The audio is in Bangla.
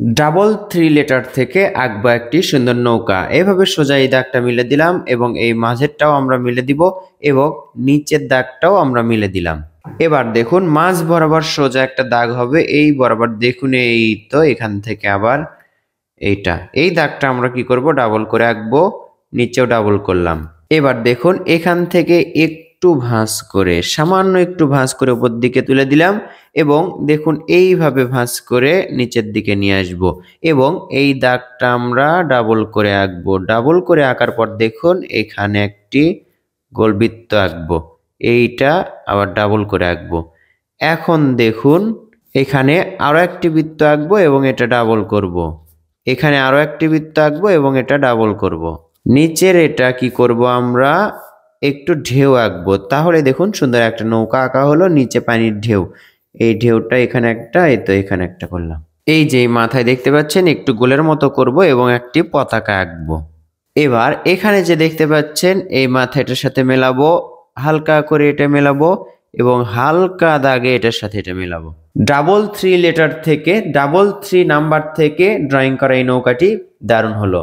ডাবল 3 লেটার থেকে আঁকবো একটি সুন্দর নৌকা। এভাবে সোজা এই দাগটা মিলে দিলাম এবং এই মাঝেরটাও আমরা মিলে দিব এবং নিচের দাগটাও আমরা মিলে দিলাম। এবার দেখুন মাঝ বরাবর সোজা একটা দাগ হবে এই বরাবর, দেখুন এই তো এখান থেকে আবার এইটা, এই দাগটা আমরা কি করব, ডাবল করে আঁকবো, নিচেও ডাবল করলাম। এবার দেখুন এখান থেকে একটু ভাঁজ করে, সামান্য একটু ভাঁজ করে উপর দিকে তুলে দিলাম এবং দেখুন এইভাবে ভাঁজ করে নিচের দিকে নিয়ে আসব এবং এই দাগটা আমরা ডাবল করে আঁকবো। ডাবল করে আঁকার পর দেখুন এখানে একটি গোলবৃত্ত আঁকবো, এইটা আবার ডাবল করে আঁকবো। এখন দেখুন এখানে আরো একটি বৃত্ত আঁকবো এবং এটা ডাবল করব। এখানে আরো একটি বৃত্ত আঁকবো এবং এটা ডাবল করব। নিচের এটা কি করব, আমরা একটু ঢেউ আঁকবো, তাহলে দেখুন সুন্দর একটা নৌকা আঁকা হলো, নিচে পানির ঢেউ, এই ঢেউটা এখানে একটা, এই তো এখানে একটা করলাম। এই যে মাথায় দেখতে পাচ্ছেন একটু গোলের মতো করব এবং একটি পতাকা আঁকবো। এবার এখানে যে দেখতে পাচ্ছেন এই মাথাটার সাথে মেলাবো, হালকা করে এটা মেলাবো এবং হালকা দাগে এটার সাথে এটা মেলাবো। ডাবল 3 লেটার থেকে, ডাবল 3 নাম্বার থেকে ড্রয়িং করা এই নৌকাটি দারুণ হলো।